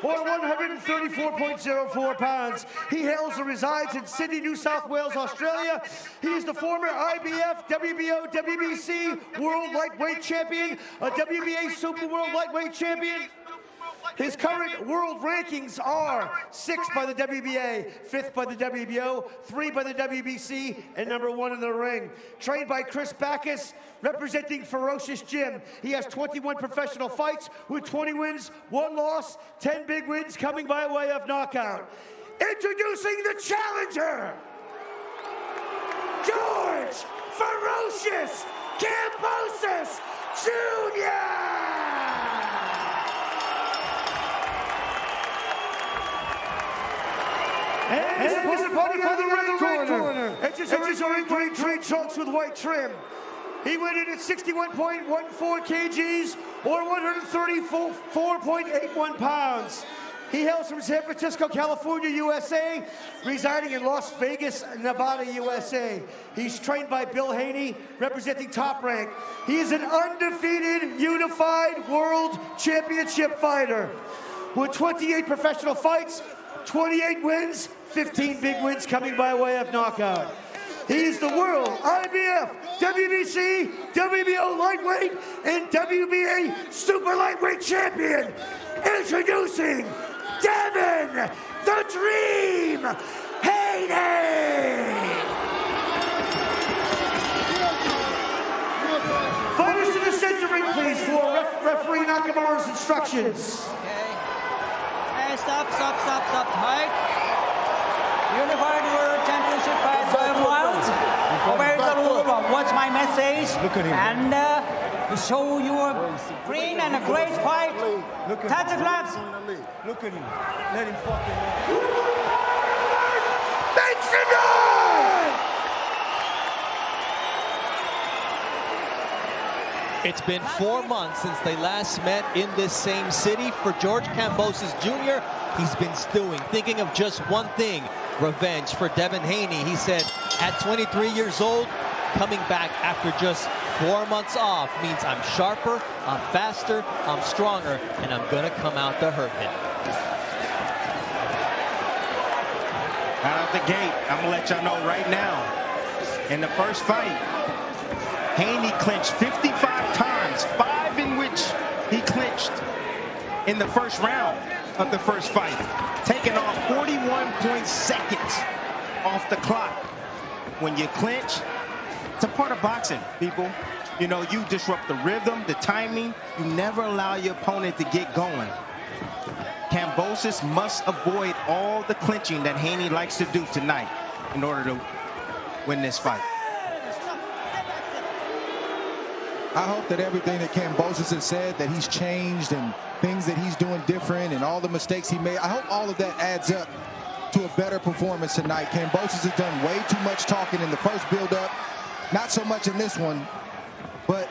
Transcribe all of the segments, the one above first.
or 134.04 pounds. He hails and resides in Sydney, New South Wales, Australia. He is the former IBF, WBO, WBC World Lightweight Champion, a WBA Super World Lightweight Champion. His current world rankings are 6th by the WBA, 5th by the WBO, 3 by the WBC, and #1 in the ring. Trained by Chris Backus, representing Ferocious Gym. He has 21 professional fights with 20 wins, 1 loss, 10 big wins coming by way of knockout. Introducing the challenger, George Ferocious Kambosos Jr. And his opponent for the red corner. Exercising green trade trunks with white trim. He weighed in at 61.14 kgs or 134.81 pounds. He hails from San Francisco, California, USA, residing in Las Vegas, Nevada, USA. He's trained by Bill Haney, representing Top Rank. He is an undefeated, unified world championship fighter with 28 professional fights, 28 wins, 15 big wins coming by way of knockout. He is the world IBF, WBC, WBO lightweight, and WBA super lightweight champion. Introducing Devin, the Dream, Haney. Fighters to the center ring, please, for referee Nakamura's instructions. Stop. Height. Unified World Championship fight 5 rounds. Obey the rule. Watch my message. Look at him. And show you a green and a great fight. Touch the gloves. Look at him. Let him fucking Make some noise! It's been 4 months since they last met in this same city. For George Kambosos Jr., he's been stewing, thinking of just one thing, revenge for Devin Haney. He said, at 23 years old, coming back after just 4 months off means I'm sharper, I'm faster, I'm stronger, and I'm gonna come out to hurt him. Out of the gate, I'm gonna let y'all know right now, in the first fight, Haney clinched 55 times, 5 in which he clinched in the first round of the first fight, taking off 41 seconds off the clock. When you clinch, it's a part of boxing, people. You know, you disrupt the rhythm, the timing. You never allow your opponent to get going. Kambosos must avoid all the clinching that Haney likes to do tonight in order to win this fight. I hope that everything that Kambosos has said, that he's changed and things that he's doing different and all the mistakes he made, I hope all of that adds up to a better performance tonight. Kambosos has done way too much talking in the first build-up, not so much in this one, but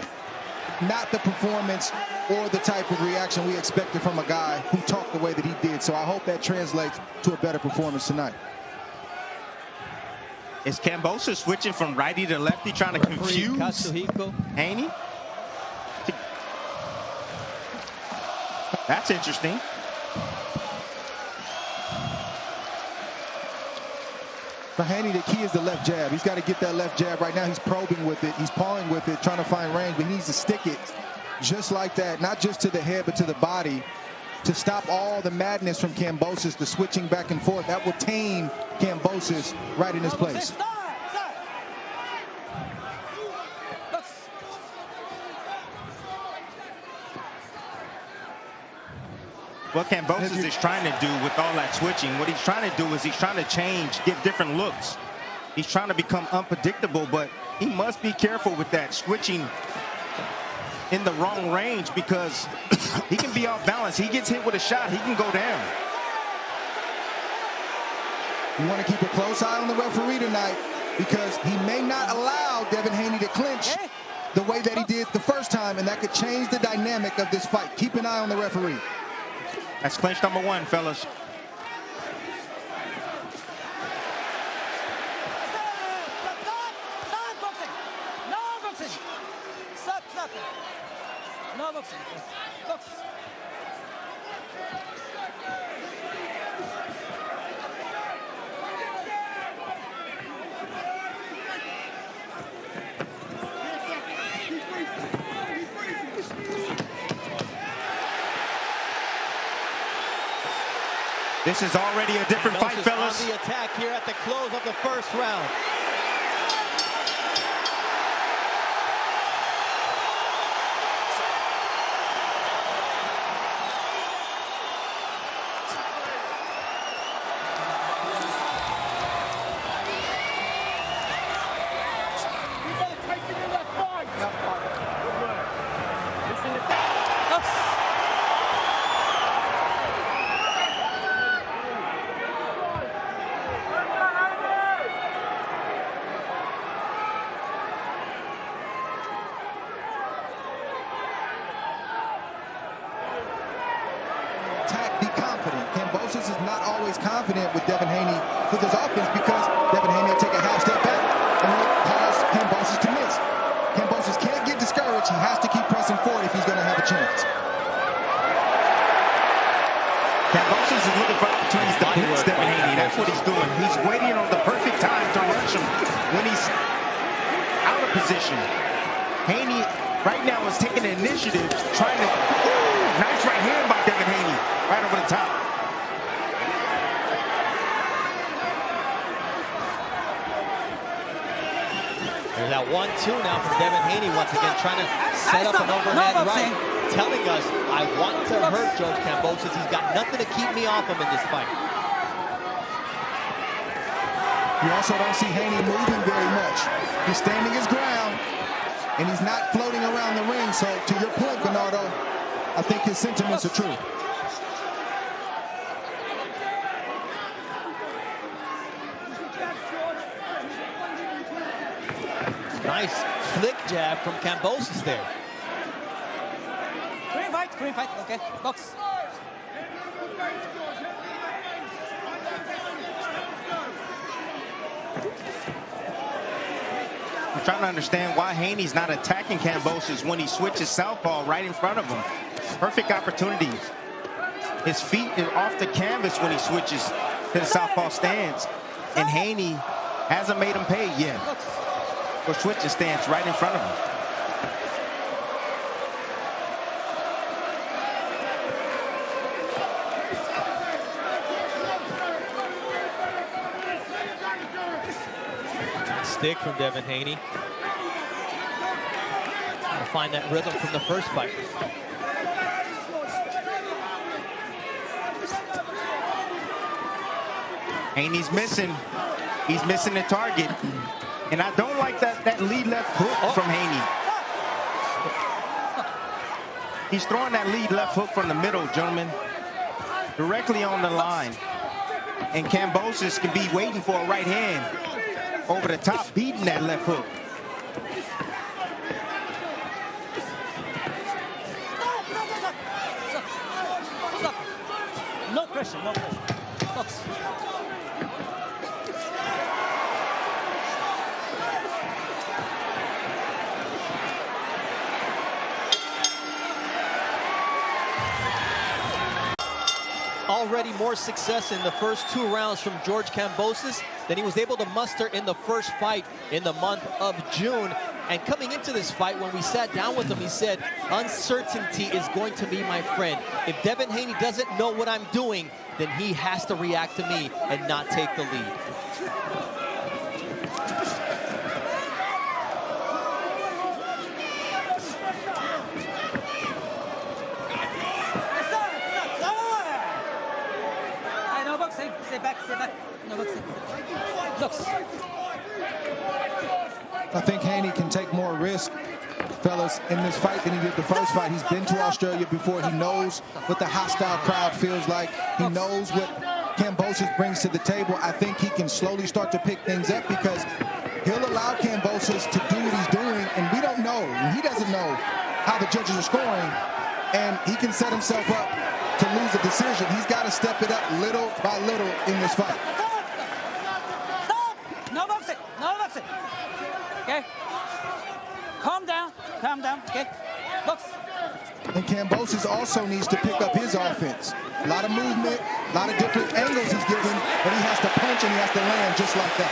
not the performance or the type of reaction we expected from a guy who talked the way that he did. So I hope that translates to a better performance tonight. Is Kambosos switching from righty to lefty, trying to confuse Haney? That's interesting. For Haney, the key is the left jab. He's got to get that left jab. Right now, he's probing with it. He's pawing with it, trying to find range, but he needs to stick it just like that, not just to the head, but to the body, to stop all the madness from Kambosos, the switching back and forth. That will tame Kambosos right in his place. What Kambosos is trying to do with all that switching, what he's trying to do is he's trying to change, give different looks. He's trying to become unpredictable, but he must be careful with that switching in the wrong range, because he can be off balance. He gets hit with a shot, he can go down. You want to keep a close eye on the referee tonight, because he may not allow Devin Haney to clinch the way that he did the first time, and that could change the dynamic of this fight. Keep an eye on the referee. That's clinch number 1, fellas. No boxing. Box. This is already a different fight, fellas. On the attack here at the close of the first round. Be confident. Kambosos is not always confident with Devin Haney with his offense because Devin Haney will take a half step back and will cause Kambosos to miss. Kambosos can't get discouraged. He has to keep pressing forward if he's going to have a chance. Kambosos is looking for opportunities to blitz Devin Haney. That's what he's doing. He's waiting on the perfect time to rush him when he's out of position. Haney right now is taking the initiative, trying to... Nice right hand by Devin Haney, right over the top. There's that 1-2 now from Devin Haney once again, trying to set up an overhead right, telling us, I want to hurt George Kambosos. He's got nothing to keep me off him in this fight. You also don't see Haney moving very much. He's standing his ground, and he's not floating around the ring. So, to your point, Bernardo, I think his sentiments are true. Nice flick jab from Kambosos there. Green fight, okay, box. I'm trying to understand why Haney's not attacking Kambosos when he switches southpaw right in front of him. Perfect opportunity. His feet are off the canvas when he switches to the southpaw stance. And Haney hasn't made him pay yet for switching stance right in front of him. Stick from Devin Haney. Trying to find that rhythm from the first fight. Haney's missing. He's missing the target. And I don't like that lead left hook from Haney. He's throwing that lead left hook from the middle, gentlemen. Directly on the line. And Kambosos can be waiting for a right hand over the top, beating that left hook. No pressure, no pressure. Box. Already more success in the first 2 rounds from George Kambosos than he was able to muster in the first fight in the month of June. And coming into this fight, when we sat down with him, he said, uncertainty is going to be my friend. If Devin Haney doesn't know what I'm doing, then he has to react to me and not take the lead. Stay back. No, boxing. Looks. I think Haney can take more risk, fellas, in this fight than he did the first fight. He's been to Australia before. He knows what the hostile crowd feels like. He knows what Kambosos brings to the table. I think he can slowly start to pick things up because he'll allow Kambosos to do what he's doing, and we don't know, and he doesn't know how the judges are scoring, and he can set himself up to lose a decision. He's got to step it up little by little in this fight. Stop! No boxing. Okay? Calm down, okay? Box. And Kambosos also needs to pick up his offense. A lot of movement, a lot of different angles he's given, but he has to punch and he has to land just like that.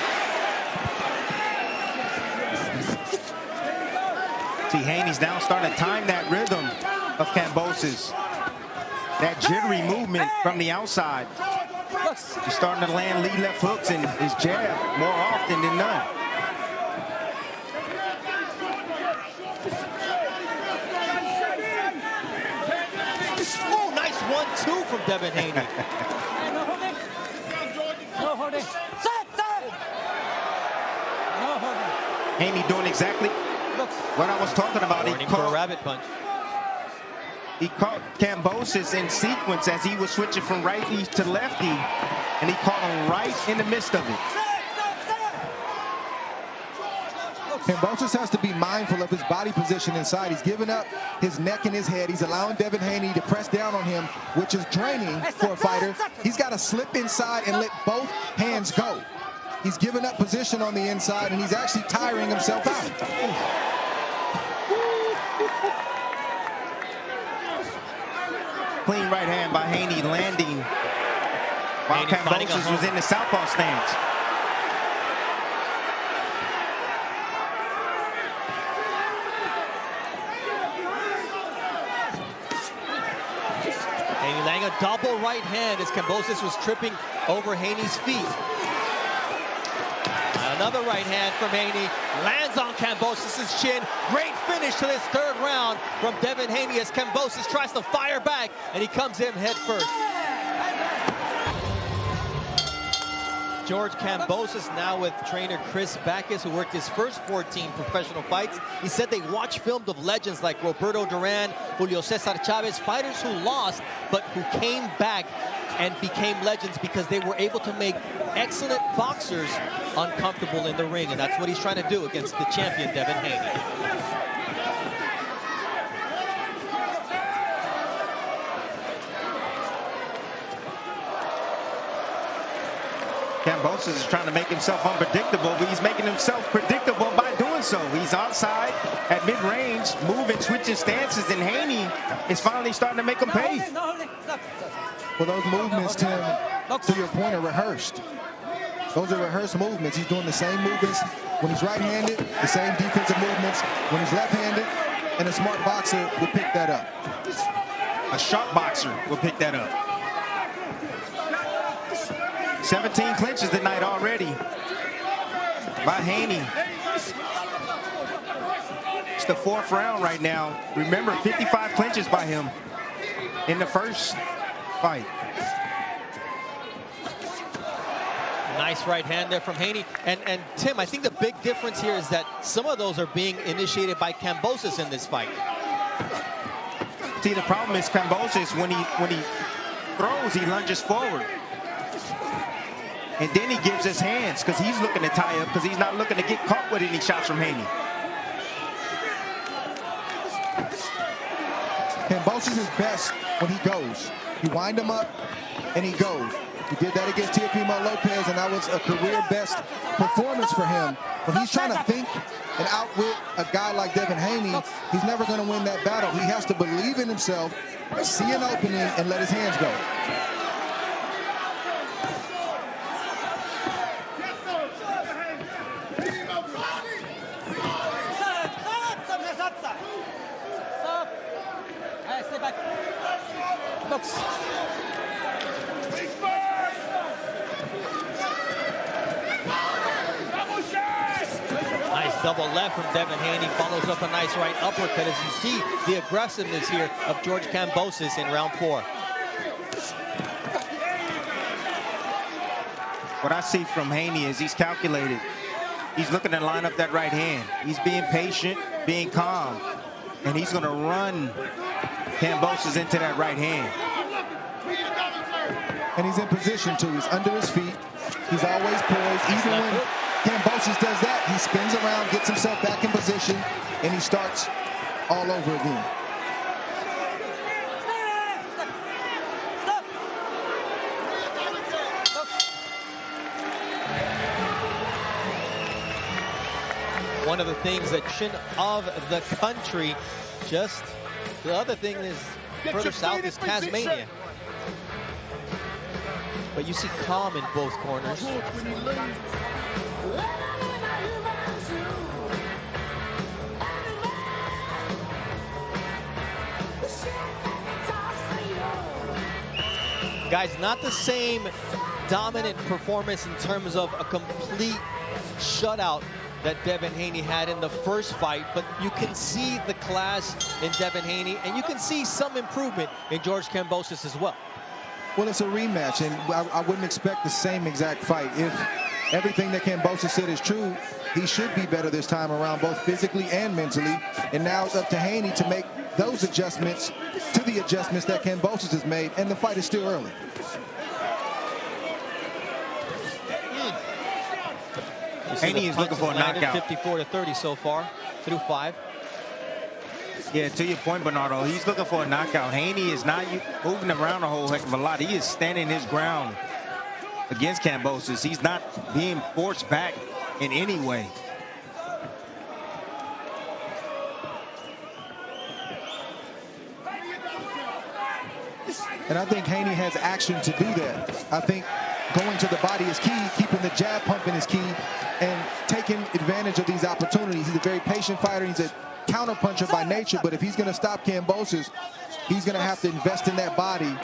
See, Haney's now starting to time that rhythm of Kambosos. That jittery movement from the outside. He's starting to land lead left hooks and his jab more often than none. Oh, nice 1-2 from Devin Haney. Haney doing exactly what I was talking about. Warning for a rabbit punch. He caught Kambosos in sequence as he was switching from righty to lefty, and he caught him right in the midst of it. Kambosos has to be mindful of his body position inside. He's giving up his neck and his head. He's allowing Devin Haney to press down on him, which is draining for a fighter. He's got to slip inside and let both hands go. He's giving up position on the inside, and he's actually tiring himself out. Clean right hand by Haney landing while Kambosos was in the southpaw stance. Haney laying a double right hand as Kambosos was tripping over Haney's feet. Another right hand from Haney lands on Kambosos' chin. Great finish to this third round from Devin Haney as Kambosos tries to fire back, and he comes in head first. George Kambosos now with trainer Chris Backus, who worked his first 14 professional fights. He said they watched films of legends like Roberto Duran, Julio Cesar Chavez, fighters who lost but who came back and became legends because they were able to make excellent boxers uncomfortable in the ring, and that's what he's trying to do against the champion Devin Haney. Kambosos is trying to make himself unpredictable, but he's making himself predictable by doing so. He's outside at mid-range, moving, switching stances, and Haney is finally starting to make him pay. Well, those movements, Tim, to your point, are rehearsed. Those are rehearsed movements. He's doing the same movements when he's right-handed, the same defensive movements when he's left-handed, and a smart boxer will pick that up. A sharp boxer will pick that up. 17 clinches tonight already by Haney. It's the fourth round right now. Remember, 55 clinches by him in the first fight. Nice right hand there from Haney. And Tim, I think the big difference here is that some of those are being initiated by Kambosos in this fight. See, the problem is Kambosos, when he throws, he lunges forward. And then he gives his hands because he's looking to tie up because he's not looking to get caught with any shots from Haney. Kambosos is best when he goes. You wind him up and he goes. He did that against Teofimo Lopez, and that was a career best performance for him. When he's trying to think and outwit a guy like Devin Haney, he's never going to win that battle. He has to believe in himself, see an opening, and let his hands go. Nice double left from Devin Haney, follows up a nice right uppercut as you see the aggressiveness here of George Kambosos in round 4. What I see from Haney is he's calculated. He's looking to line up that right hand. He's being patient, being calm, and he's going to run Kambosos into that right hand. And he's in position too. He's under his feet. He's always poised. Even when Kambosos does that, he spins around, gets himself back in position, and he starts all over again. One of the things that of the country, just the other thing is further south is Tasmania. But you see calm in both corners. Guys, not the same dominant performance in terms of a complete shutout that Devin Haney had in the first fight, but you can see the class in Devin Haney, and you can see some improvement in George Kambosos as well. Well, it's a rematch, and I wouldn't expect the same exact fight. If everything that Kambosos said is true, he should be better this time around, both physically and mentally. And now it's up to Haney to make those adjustments to the adjustments that Kambosos has made, and the fight is still early. Haney is looking for a knockout. 54-30 so far, through 5. Yeah, to your point, Bernardo, he's looking for a knockout. Haney is not moving around a whole heck of a lot. He is standing his ground against Kambosos. He's not being forced back in any way. And I think Haney has action to do that. I think going to the body is key, keeping the jab pumping is key, and taking advantage of these opportunities. He's a very patient fighter. He's a counterpuncher by nature, but if he's going to stop Kambosos, he's going to have to invest in that body,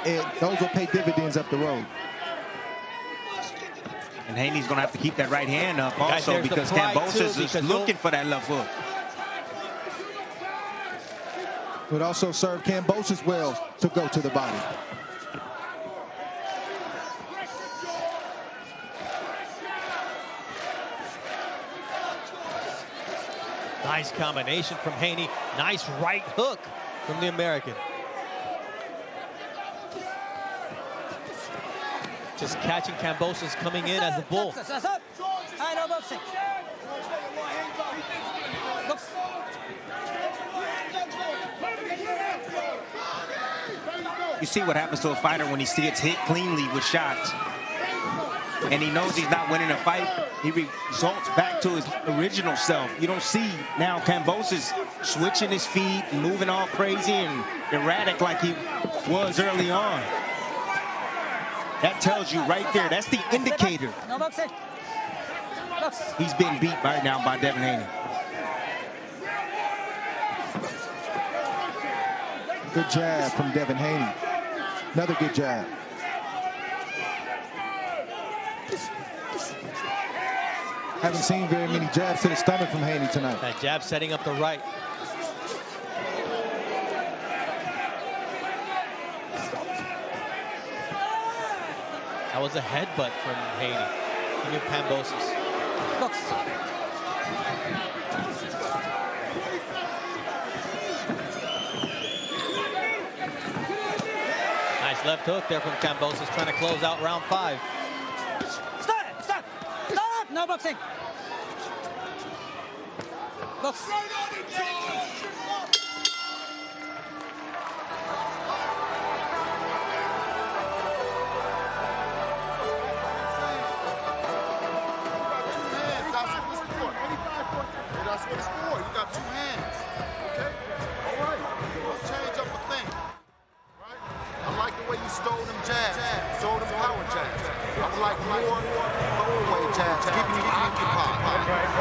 and those will pay dividends up the road. And Haney's going to have to keep that right hand up also, because Kambosos is looking for that left hook. It would also serve Kambosos well to go to the body. Nice combination from Haney. Nice right hook from the American. Just catching Kambosos coming in as a bull. You see what happens to a fighter when he gets hit cleanly with shots, and he knows he's not winning a fight. He results back to his original self. You don't see now Kambosos switching his feet and moving all crazy and erratic like he was early on. That tells you right there, that's the indicator. He's being beat right now by Devin Haney. Good jab from Devin Haney. Another good jab. Haven't seen very many jabs to the stomach from Haney tonight. That jab setting up the right. That was a headbutt from Haney. He knew Kambosos. Nice left hook there from Kambosos, trying to close out round 5. Stop! No boxing. Box. That's what it's for. You got 2 hands. Okay? All right. Don't change up a thing. Right? I like the way you stole them jabs. Stole them power jabs. I would like more throwaway jabs, keeping you occupied.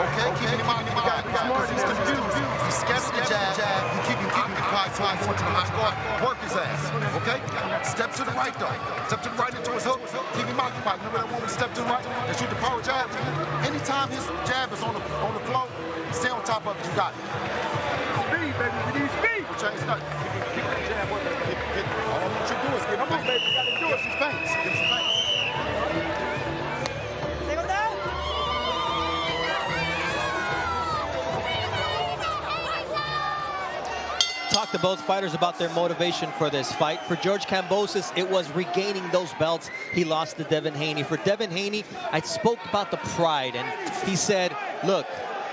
Okay? Keeping him occupied. Because he's confused. He's scared of the jab. You keep him occupied so he's going to the hot guard. Work his ass. Okay? Step to the right, though. Step to the right into his hook. Keep him occupied. Remember that one with step to the right and shoot the power jab? Anytime his jab is on the flow, stay on top of it, you got it. Speed, baby, we need speed. We'll change nothing. Keep that jab with it. All I want you to do is get him back, baby. You gotta do it. Give some thanks. Give some thanks. Take him down. Talk to both fighters about their motivation for this fight. For George Kambosos, it was regaining those belts he lost to Devin Haney. For Devin Haney, I spoke about the pride, and he said, look,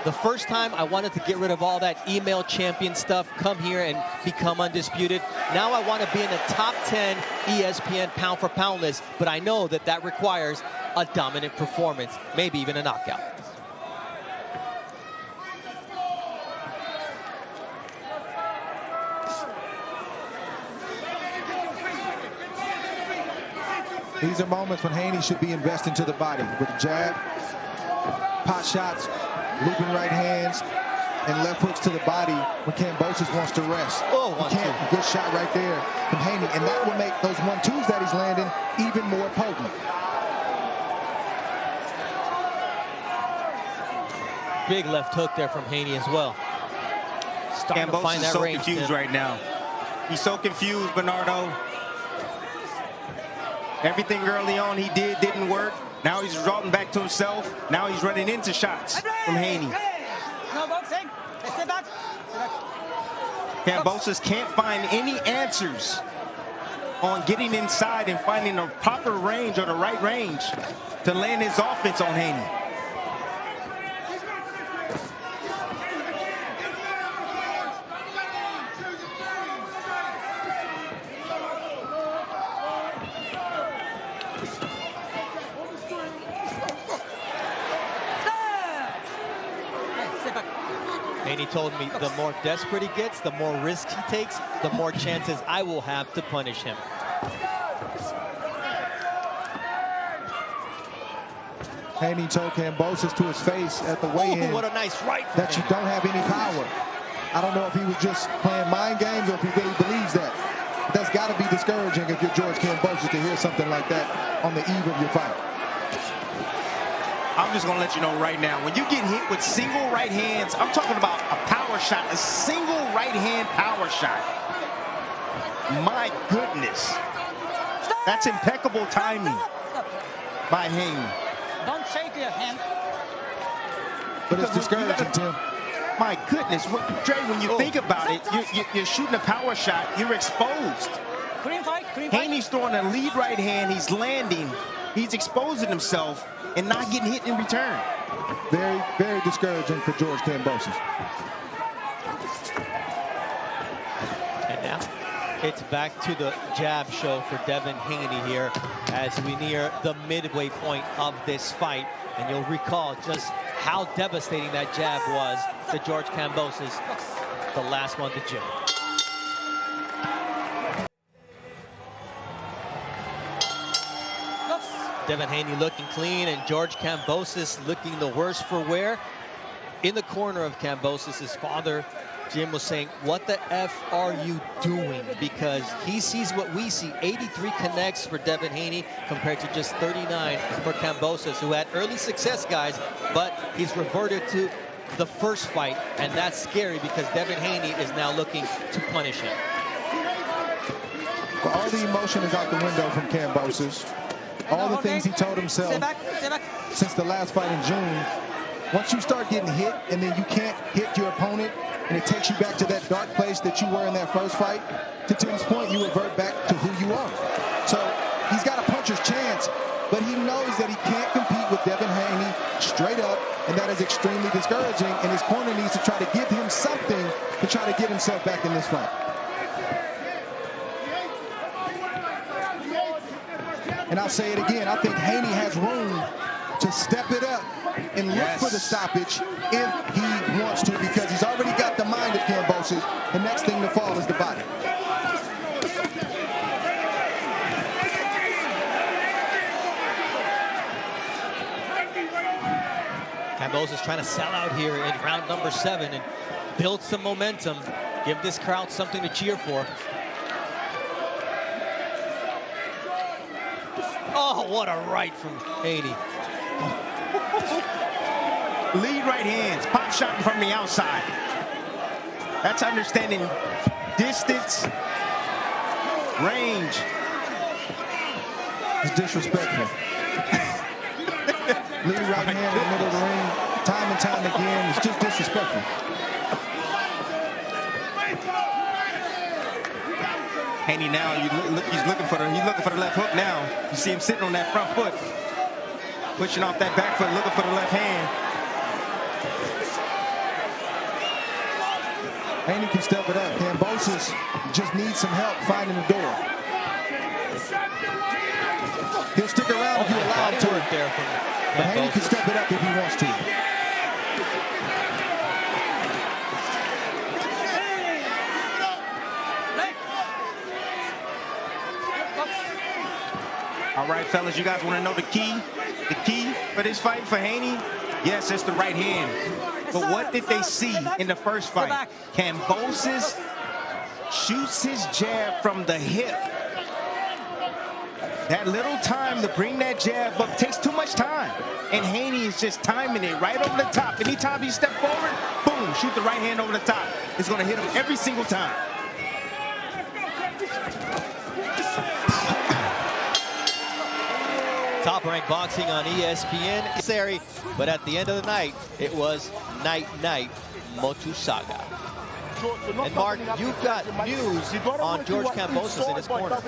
the first time I wanted to get rid of all that email champion stuff, come here and become undisputed. Now I want to be in the top 10 ESPN pound for pound list, but I know that that requires a dominant performance, maybe even a knockout. These are moments when Haney should be investing to the body with jab, pot shots, looping right hands, and left hooks to the body when Kambosos wants to rest. Oh, Good shot right there from Haney, and that will make those 1-2s that he's landing even more potent. Big left hook there from Haney as well. Starting to find Kambosos is that so range, confused Tim. right now. He's so confused, Bernardo. Everything early on he didn't work. Now he's resorting back to himself. Now he's running into shots from Haney. No boxing. Stay back. Kambosos can't find any answers on getting inside and finding the proper range or the right range to land his offense on Haney. Haney told me the more desperate he gets, the more risk he takes, the more chances I will have to punish him. Haney told Kambosos to his face at the weigh-in What a nice right that you don't have any power. I don't know if he was just playing mind games or if he really believes that. But that's got to be discouraging if you're George Kambosos to hear something like that on the eve of your fight. I'm just going to let you know right now, when you get hit with single right hands, I'm talking about a power shot, a single right hand power shot. My goodness. That's impeccable timing by Haney. Don't shake your hand. But it's discouraging, Tim. My goodness, Dre, when you think about it, you're shooting a power shot, you're exposed. Green fight, green fight. Haney's throwing a lead right hand, he's landing, he's exposing himself and not getting hit in return. Very, very discouraging for George Kambosos. And now it's back to the jab show for Devin Haney here as we near the midway point of this fight. And you'll recall just how devastating that jab was to George Kambosos, the last one to Jim. Devin Haney looking clean and George Kambosos looking the worse for wear. In the corner of Kambosos, his father, Jim, was saying, what the F are you doing? Because he sees what we see. 83 connects for Devin Haney compared to just 39 for Kambosos, who had early success, guys, but he's reverted to the first fight, and that's scary because Devin Haney is now looking to punish him. But all the emotion is out the window from Kambosos. All the things he told himself since the last fight in June. Once you start getting hit and then you can't hit your opponent and it takes you back to that dark place that you were in that first fight, to Tim's point, you revert back to who you are. So he's got a puncher's chance, but he knows that he can't compete with Devin Haney straight up, and that is extremely discouraging, and his corner needs to try to give him something to try to get himself back in this fight. And I'll say it again, I think Haney has room to step it up and look for the stoppage if he wants to, because he's already got the mind of Kambosos. The next thing to fall is the body. Kambosos trying to sell out here in round number 7 and build some momentum, give this crowd something to cheer for. Oh, what a right from Haney. Lead right hands, pop shot from the outside. That's understanding distance, range. It's disrespectful. Lead right hand in the middle of the ring, time and time again. It's just disrespectful. Haney now, he's looking for the left hook now. You see him sitting on that front foot, pushing off that back foot, looking for the left hand. Haney can step it up. Kambosos just needs some help finding the door. He'll stick around if you allow him to. But Haney can step it up if he wants to. All right, fellas, you guys want to know the key? The key for this fight for Haney? Yes, it's the right hand. But what did they see in the first fight? Kambosos shoots his jab from the hip. That little time to bring that jab up takes too much time. And Haney is just timing it right over the top. Anytime you step forward, boom, shoot the right hand over the top. It's going to hit him every single time. Top-ranked boxing on ESPN. But at the end of the night, it was night-night Motusaga. And Mark, you've got news on George Kambosos in his corner.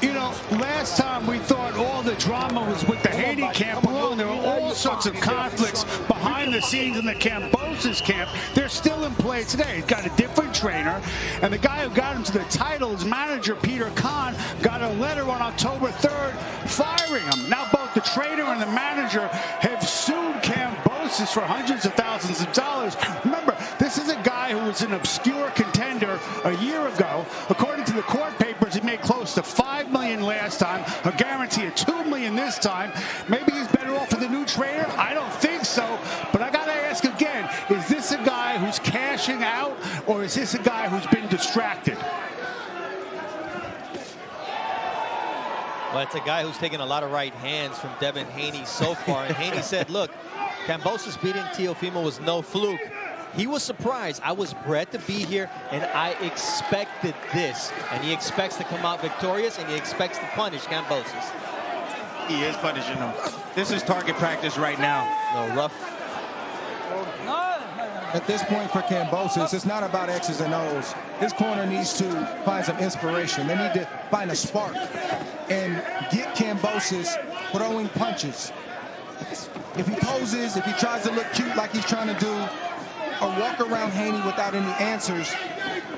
You know, last time we thought all the drama was with the Haney camp. Well, there were all sorts of conflicts behind the scenes in the Kambosos camp. They're still in play today. He's got a different trainer. And the guy who got him to the title, his manager, Peter Kahn, got a letter on October 3rd firing him. Now both the trainer and the manager have sued Kambosos for hundreds of thousands of dollars. Remember, this is a guy who was an obscure contender a year ago. According to the court papers, he made close to $5 million last time, a guarantee of $2 million this time. Maybe he's better off with the new trainer. I don't think so, but I gotta ask again, is this a guy who's cashing out, or is this a guy who's been distracted? Well, it's a guy who's taken a lot of right hands from Devin Haney so far. And Haney said, look, Kambosos beating Teofimo was no fluke. He was surprised. I was bred to be here, and I expected this. And he expects to come out victorious, and he expects to punish Kambosos. He is punishing him. This is target practice right now. No, rough. At this point for Kambosos, it's not about X's and O's. His corner needs to find some inspiration. They need to find a spark and get Kambosos throwing punches. If he poses, if he tries to look cute like he's trying to do, or walk around Haney without any answers,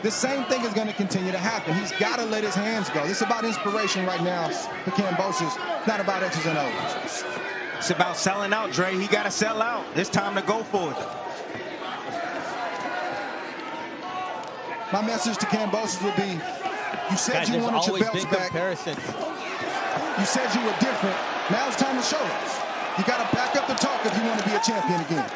the same thing is going to continue to happen. He's got to let his hands go. This is about inspiration right now for Kambosos, not about X's and O's. It's about selling out, Dre. He got to sell out. It's time to go for it. My message to Kambosos would be, you said you wanted your belts back. You said you were different. Now it's time to show it. You got to back up the talk if you want to be a champion again.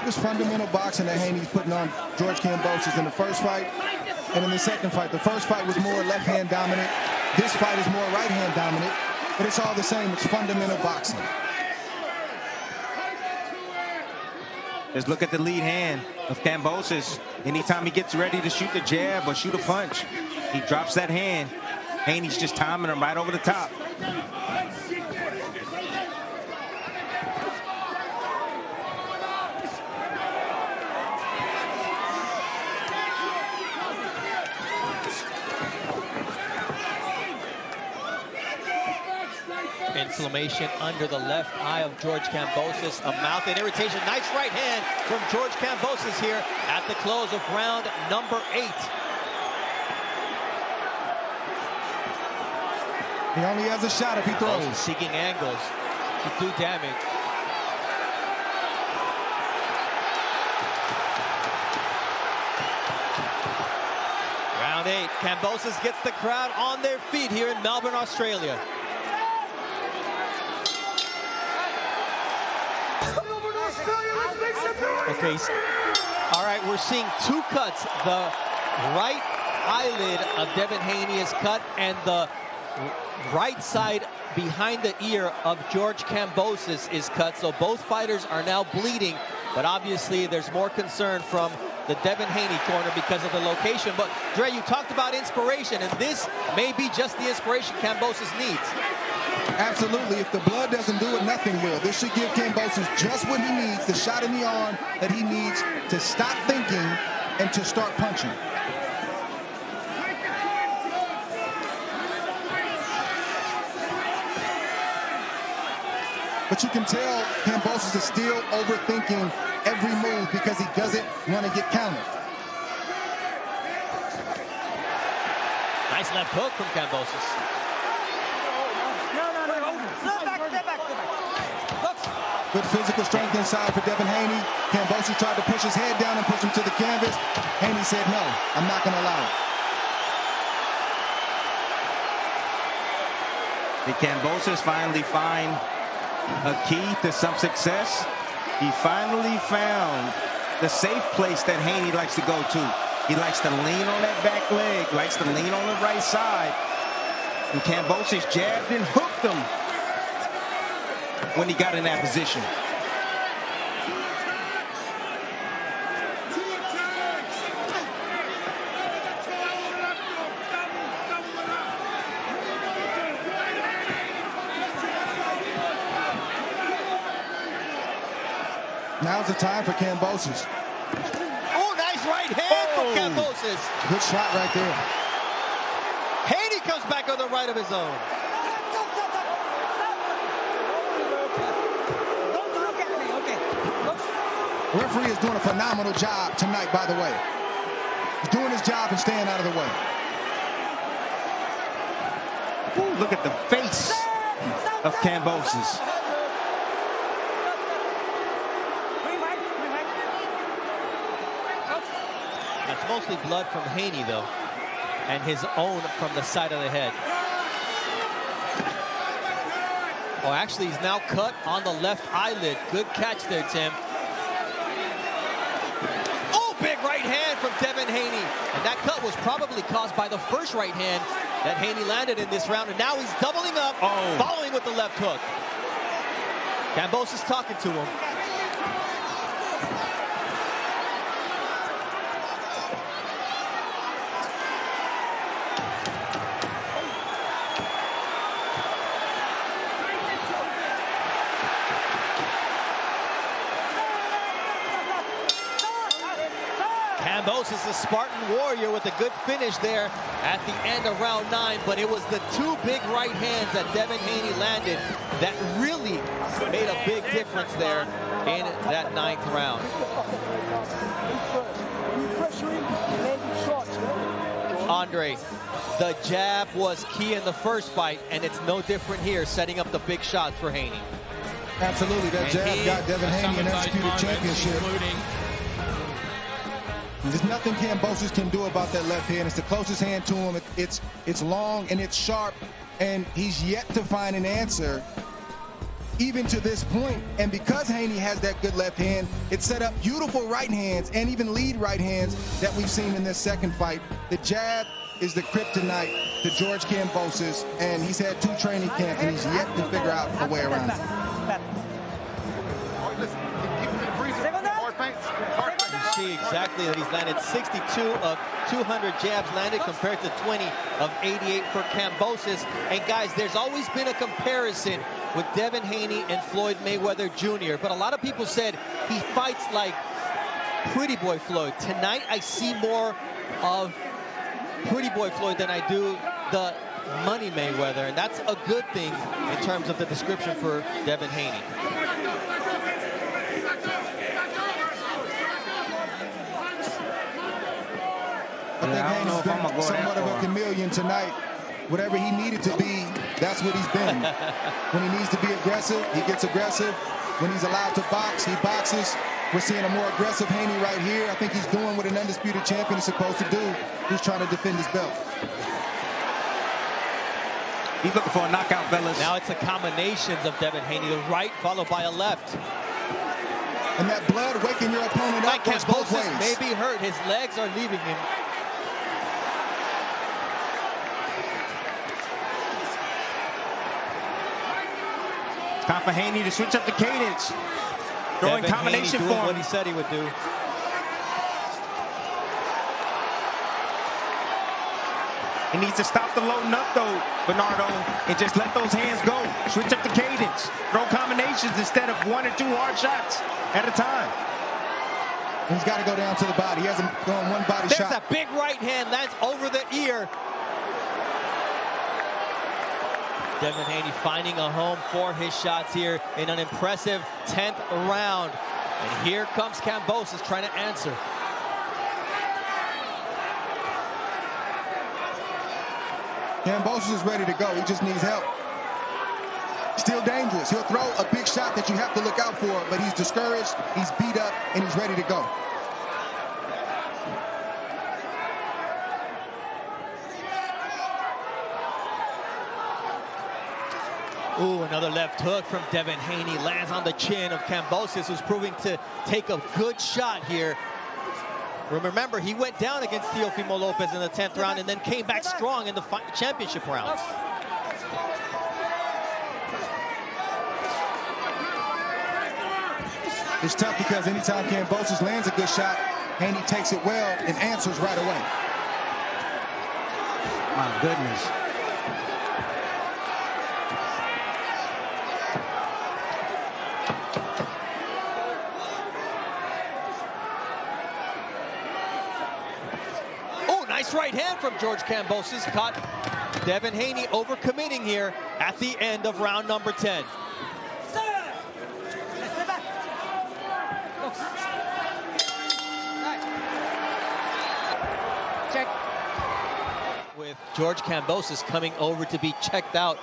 This fundamental boxing that Haney's putting on George Kambosos in the first fight and in the second fight. The first fight was more left hand dominant. This fight is more right hand dominant, but it's all the same. It's fundamental boxing. Let's look at the lead hand of Kambosos. Anytime he gets ready to shoot the jab or shoot a punch, he drops that hand. Haney's just timing him right over the top. Inflammation under the left eye of George Kambosos. A mouth and irritation. Nice right hand from George Kambosos here at the close of round number 8. He only has a shot if he throws. Seeking angles to do damage. Round 8. Kambosos gets the crowd on their feet here in Melbourne, Australia. Okay, all right, we're seeing 2 cuts. The right eyelid of Devin Haney is cut, and the right side behind the ear of George Kambosos is cut. So both fighters are now bleeding, but obviously there's more concern from the Devin Haney corner because of the location. But Dre, you talked about inspiration, and this may be just the inspiration Kambosos needs. Absolutely. If the blood doesn't do it, nothing will. This should give Kambosos just what he needs, the shot in the arm that he needs to stop thinking and to start punching. But you can tell Kambosos is still overthinking every move because he doesn't want to get countered. Nice left hook from Kambosos. Good physical strength inside for Devin Haney. Kambosos tried to push his head down and push him to the canvas. Haney said, no, I'm not going to allow it. Did Kambosos finally find a key to some success? He finally found the safe place that Haney likes to go to. He likes to lean on that back leg, likes to lean on the right side. And Kambosos jabbed and hooked him when he got in that position. Now's the time for Kambosos. Oh, nice right hand from Kambosos. Good shot right there. Haney comes back on the right of his own. Don't look at me, okay? Look. Referee is doing a phenomenal job tonight, by the way. He's doing his job and staying out of the way. Ooh, look at the face of Kambosos. That's mostly blood from Haney, though, and his own from the side of the head. Oh, actually, he's now cut on the left eyelid. Good catch there, Tim. Oh, big right hand from Devin Haney. And that cut was probably caused by the first right hand that Haney landed in this round. And now he's doubling up, following with the left hook. Kambosos talking to him. Kambosos, a Spartan warrior, with a good finish there at the end of round 9, but it was the two big right hands that Devin Haney landed that really made a big difference there in that 9th round. Andre, the jab was key in the first fight, and it's no different here, setting up the big shots for Haney. Absolutely, that jab got Devin Haney an undisputed championship. There's nothing Kambosos can do about that left hand. It's the closest hand to him. It's long and it's sharp, and he's yet to find an answer even to this point. And because Haney has that good left hand, it set up beautiful right hands and even lead right hands that we've seen in this second fight. The jab is the kryptonite to George Kambosos, and he's had 2 training camps, and he's yet to figure out a way around it. You see exactly that he's landed 62 of 200 jabs landed compared to 20 of 88 for Kambosos. And guys, there's always been a comparison with Devin Haney and Floyd Mayweather Jr., but a lot of people said he fights like Pretty Boy Floyd. Tonight, I see more of Pretty Boy Floyd than I do the Money Mayweather, and that's a good thing in terms of the description for Devin Haney. I think Haney's been somewhat of a chameleon tonight. Whatever he needed to be, that's what he's been. When he needs to be aggressive, he gets aggressive. When he's allowed to box, he boxes. We're seeing a more aggressive Haney right here. I think he's doing what an undisputed champion is supposed to do, who's trying to defend his belt. He's looking for a knockout, fellas. Now it's a combination of Devin Haney, the right followed by a left. And that blood waking your opponent up goes both ways. May be hurt. His legs are leaving him. Time for Haney to switch up the cadence. Throwing combination for him. What he said he would do. He needs to stop the loading up, though, Bernardo, and just let those hands go. Switch up the cadence. Throw combinations instead of 1 or 2 hard shots at a time. He's got to go down to the body. He hasn't thrown one body shot. There's a big right hand lands over the ear. Devin Haney finding a home for his shots here in an impressive 10th round. And here comes Kambosos trying to answer. Kambosos is ready to go. He just needs help. Still dangerous. He'll throw a big shot that you have to look out for, but he's discouraged, he's beat up, and he's ready to go. Ooh, another left hook from Devin Haney lands on the chin of Kambosos, who's proving to take a good shot here. Remember, he went down against Teofimo Lopez in the 10th round and then came back strong in the championship rounds. It's tough because anytime Kambosos lands a good shot, Haney takes it well and answers right away. My goodness. Oh, nice right hand from George Kambosos. Caught Devin Haney overcommitting here at the end of round number 10. Check. With George Kambosos coming over to be checked out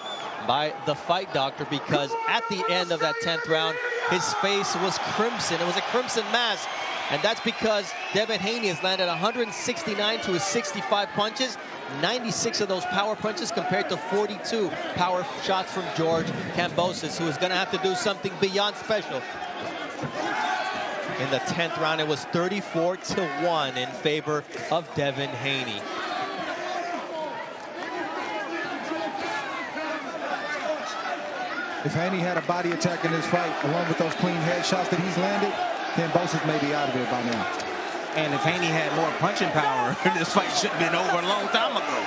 by the fight doctor because at the end of that 10th round, his face was crimson. It was a crimson mask. And that's because Devin Haney has landed 169 to his 65 punches, 96 of those power punches compared to 42 power shots from George Kambosos, who is going to have to do something beyond special. In the 10th round, it was 34-1 in favor of Devin Haney. If Haney had a body attack in this fight, along with those clean headshots that he's landed, Kambosos may be out of there by now. And if Haney had more punching power, this fight should have been over a long time ago.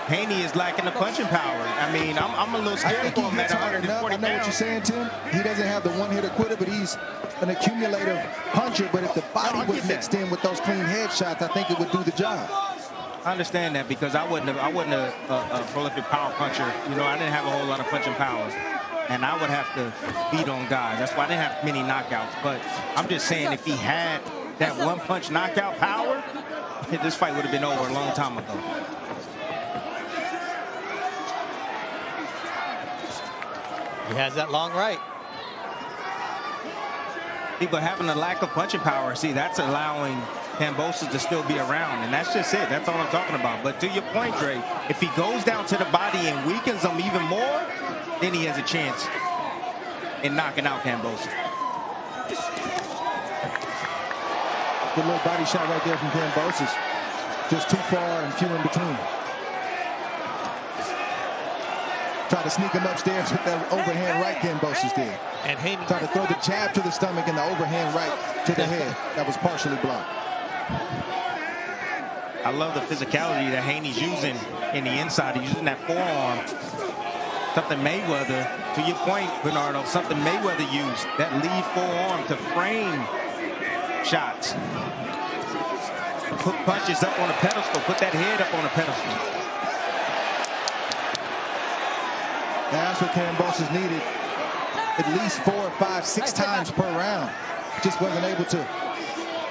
Haney is lacking the punching power. I mean, I'm a little scared for him at 140 I know what you're saying, Tim. He doesn't have the one-hitter quitter, but he's an accumulative puncher. But if the body was mixed in with those clean headshots, I think it would do the job. I understand that because I wasn't a prolific power puncher. You know, I didn't have a whole lot of punching power. And I would have to beat on guys. That's why I didn't have many knockouts. But I'm just saying, if he had that one-punch knockout power, this fight would have been over a long time ago. He has that long right. But having a lack of punching power, see, that's allowing Kambosos to still be around. And that's just it. That's all I'm talking about. But to your point, Dre, if he goes down to the body and weakens him even more, then he has a chance in knocking out Kambosos. Good little body shot right there from Kambosos. Just too far and few in between. Tried to sneak him upstairs with that overhand right Kambosos did. And Haney tried to throw the jab to the stomach and the overhand right to the head. That was partially blocked. I love the physicality that Haney's using in the inside. He's using that forearm. Something Mayweather, to your point, Bernardo, something Mayweather used, that lead forearm to frame shots. Put punches up on a pedestal, put that head up on a pedestal. That's what Kambosos needed at least 4, 5, 6 times per round. Just wasn't able to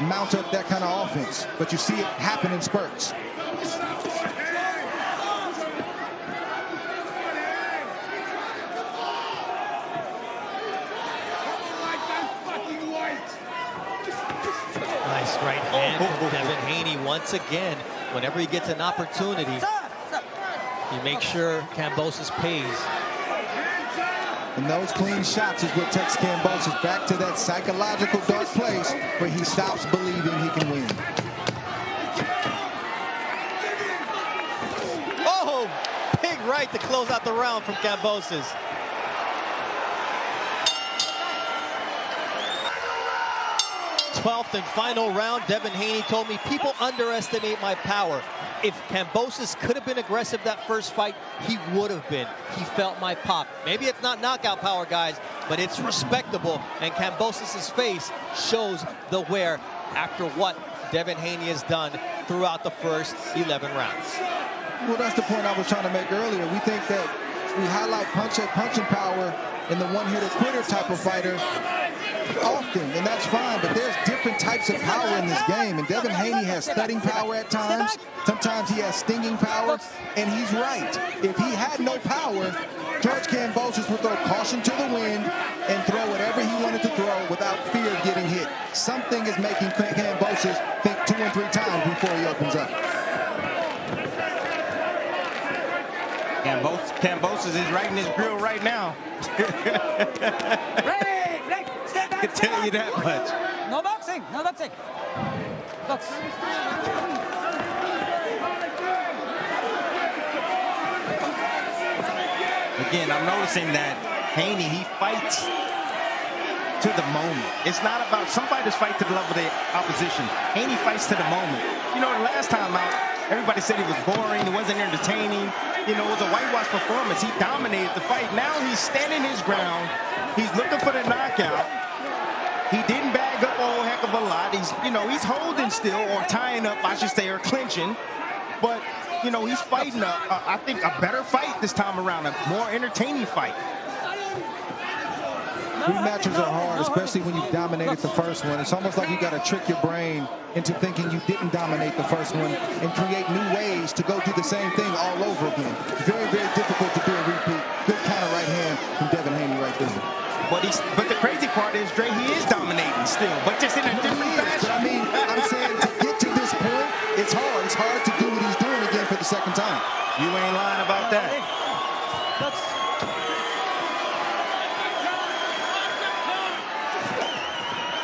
mount up that kind of offense. But you see it happen in spurts. Nice right hand from Devin Haney once again. Whenever he gets an opportunity, he makes sure Kambosos pays. And those clean shots is what takes Kambosos back to that psychological dark place where he stops believing he can win. Oh, big right to close out the round from Kambosos. Twelfth and final round. Devin Haney told me people underestimate my power. If Kambosos could have been aggressive that first fight, he would have been. He felt my pop. Maybe it's not knockout power, guys, but it's respectable. And Kambosos' face shows the wear after what Devin Haney has done throughout the first 11 rounds. Well, that's the point I was trying to make earlier. We think that we highlight punching power in the one-hitter quitter type of fighter often, and that's fine, but there's different types of power in this game, and Devin Haney has thudding power at times. Sometimes he has stinging power, and he's right. If he had no power, George Kambosos would throw caution to the wind and throw whatever he wanted to throw without fear of getting hit. Something is making Kambosos think 2 and 3 times before he opens up. Kambosos is right in his grill right now. I can tell you that much. No boxing, no boxing. Box. Again, I'm noticing that Haney, he fights to the moment. It's not about somebody just fight to the level of the opposition. Haney fights to the moment. You know, the last time out, everybody said he was boring, it wasn't entertaining. You know, it was a whitewash performance. He dominated the fight. Now he's standing his ground. He's looking for the knockout. He didn't bag up a whole heck of a lot. He's, you know, he's holding still, or tying up, I should say, or clinching. But, you know, he's fighting, I think, a better fight this time around, a more entertaining fight. Rematches are hard, especially when you dominated the first one. It's almost like you got to trick your brain into thinking you didn't dominate the first one and create new ways to go do the same thing all over again. Very, very difficult to do a repeat. Good counter right hand from Devin Haney right there. But the crazy part is, Dre, he is dominating still, but just in a different fashion. But I mean, I'm saying to get to this point, it's hard. It's hard to do what he's doing again for the second time. You ain't lying about that.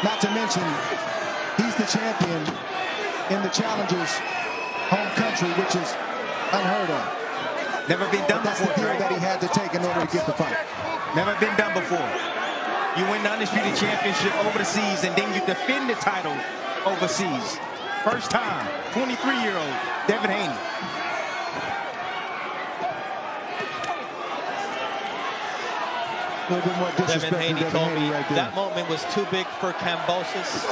Not to mention, he's the champion in the challenger's home country, which is unheard of. Never been done That's before. the deal that he had to take in order to get the fight. Never been done before. You win the Undisputed Championship overseas, and then you defend the title overseas. First time, 23-year-old Devin Haney. A little bit more disrespect Devin Haney from told me right there. that moment was too big for Kambosos.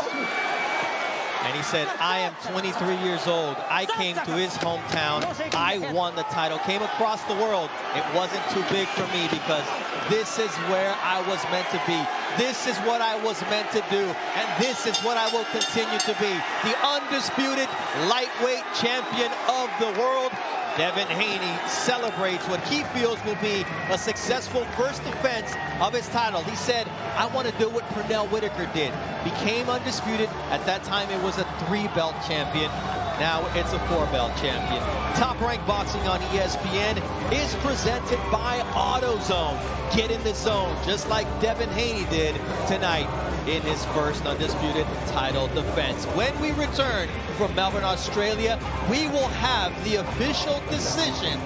And he said, I am 23 years old. I came to his hometown. I won the title, came across the world. It wasn't too big for me because this is where I was meant to be. This is what I was meant to do. And this is what I will continue to be. The undisputed lightweight champion of the world. Devin Haney celebrates what he feels will be a successful first defense of his title. He said, I want to do what Pernell Whitaker did. Became undisputed. At that time, it was a 3-belt champion. Now it's a 4-belt champion. Top Rank Boxing on ESPN is presented by AutoZone. Get in the zone, just like Devin Haney did tonight in his first undisputed title defense. When we return from Melbourne, Australia, we will have the official decision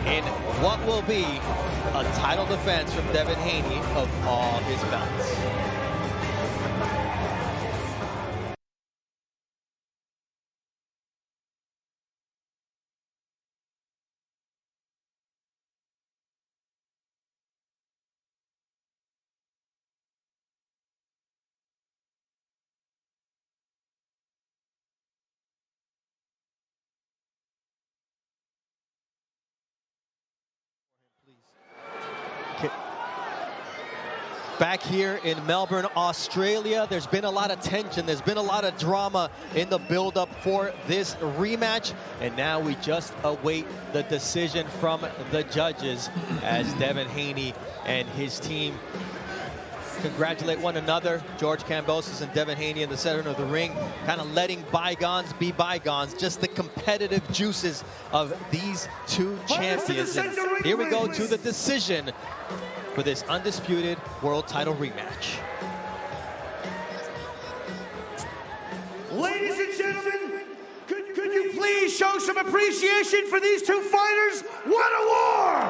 in what will be a title defense from Devin Haney of all his belts. Back here in Melbourne, Australia, there's been a lot of tension. There's been a lot of drama in the build-up for this rematch. And now we just await the decision from the judges as Devin Haney and his team congratulate one another. George Kambosos and Devin Haney in the center of the ring, kind of letting bygones be bygones. Just the competitive juices of these two champions. And here we go to the decision for this undisputed world title rematch. Ladies and gentlemen, could you please show some appreciation for these two fighters? What a war!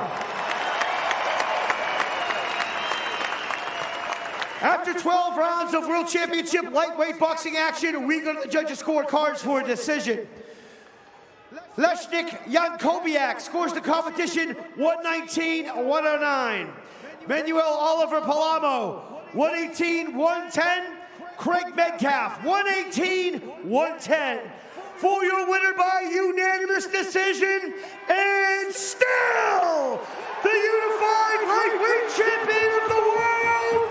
After 12 rounds of World Championship lightweight boxing action, we go to the judges' scorecards for a decision. Lesznik Jankowiak scores the competition 119-109. Manuel Oliver Palamo, 118-110. Craig Metcalf, 118-110. For your winner by unanimous decision, and still the unified lightweight champion of the world,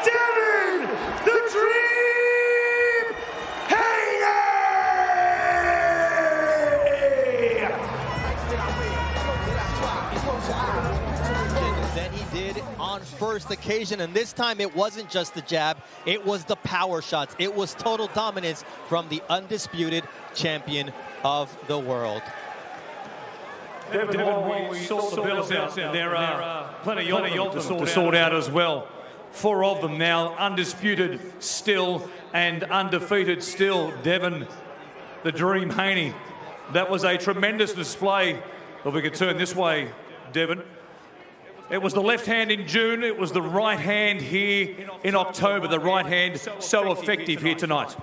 Devin the Dream Haney! Than he did on first occasion, and this time it wasn't just the jab, it was the power shots. It was total dominance from the undisputed champion of the world. Devin, while we sort the bills out, there are plenty of them to sort out as well. 4 of them now, undisputed still and undefeated still. Devin, the Dream Haney. That was a tremendous display. But we could turn this way, Devin. It was the left hand in June. It was the right hand here in October. The right hand so effective here tonight.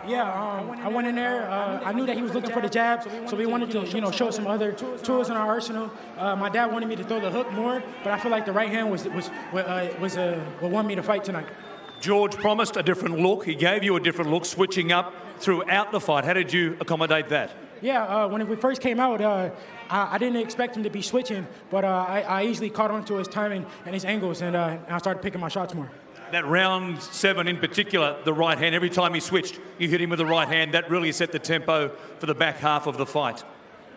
Yeah, I went in there. I knew that he was looking for the jab, so we wanted to, show some other tools in our arsenal. My dad wanted me to throw the hook more, but I feel like the right hand was what won me to fight tonight. George promised a different look. He gave you a different look, switching up throughout the fight. How did you accommodate that? Yeah, when we first came out, I didn't expect him to be switching, but I easily caught on to his timing and his angles, and I started picking my shots more. That round 7 in particular, the right hand, every time he switched, you hit him with the right hand. That really set the tempo for the back half of the fight.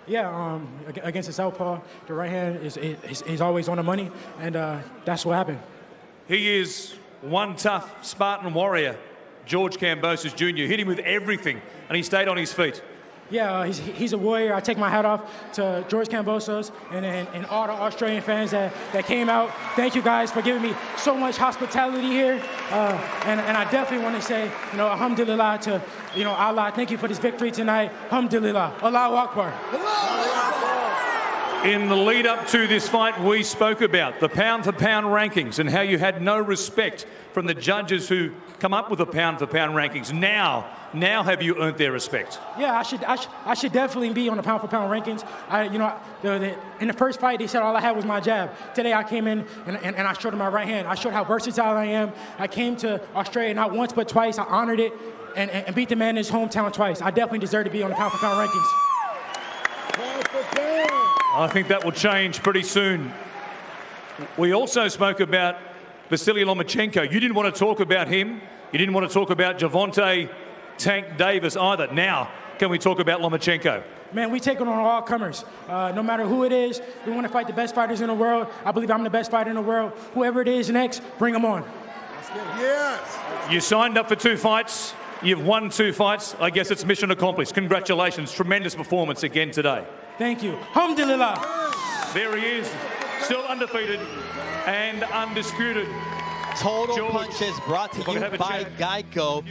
Yeah, against the southpaw, the right hand is always on the money, and that's what happened. He is one tough Spartan warrior, George Kambosos Jr. Hit him with everything, and he stayed on his feet. Yeah, he's a warrior. I take my hat off to George Kambosos and all the Australian fans that came out. Thank you guys for giving me so much hospitality here. And I definitely want to say, alhamdulillah to, Allah. Thank you for this victory tonight. Alhamdulillah. Allahu Akbar. In the lead up to this fight, we spoke about the pound-for-pound rankings and how you had no respect from the judges who come up with the pound-for-pound rankings. Now have you earned their respect? Yeah, I should definitely be on the pound-for-pound rankings. In the first fight, they said all I had was my jab. Today, I came in and I showed them my right hand. I showed how versatile I am. I came to Australia not once but twice. I honored it and beat the man in his hometown twice. I definitely deserve to be on the pound-for-pound rankings. I think that will change pretty soon. We also spoke about Vasily Lomachenko. You didn't want to talk about him. You didn't want to talk about Gervonta Tank Davis either. Now, can we talk about Lomachenko? Man, we take it on all comers. No matter who it is, we want to fight the best fighters in the world. I believe I'm the best fighter in the world. Whoever it is next, bring them on. Yes. You signed up for 2 fights. You've won 2 fights. I guess it's mission accomplished. Congratulations. Tremendous performance again today. Thank you. Alhamdulillah. There he is, still undefeated and undisputed. Total Punches brought to you by Geico.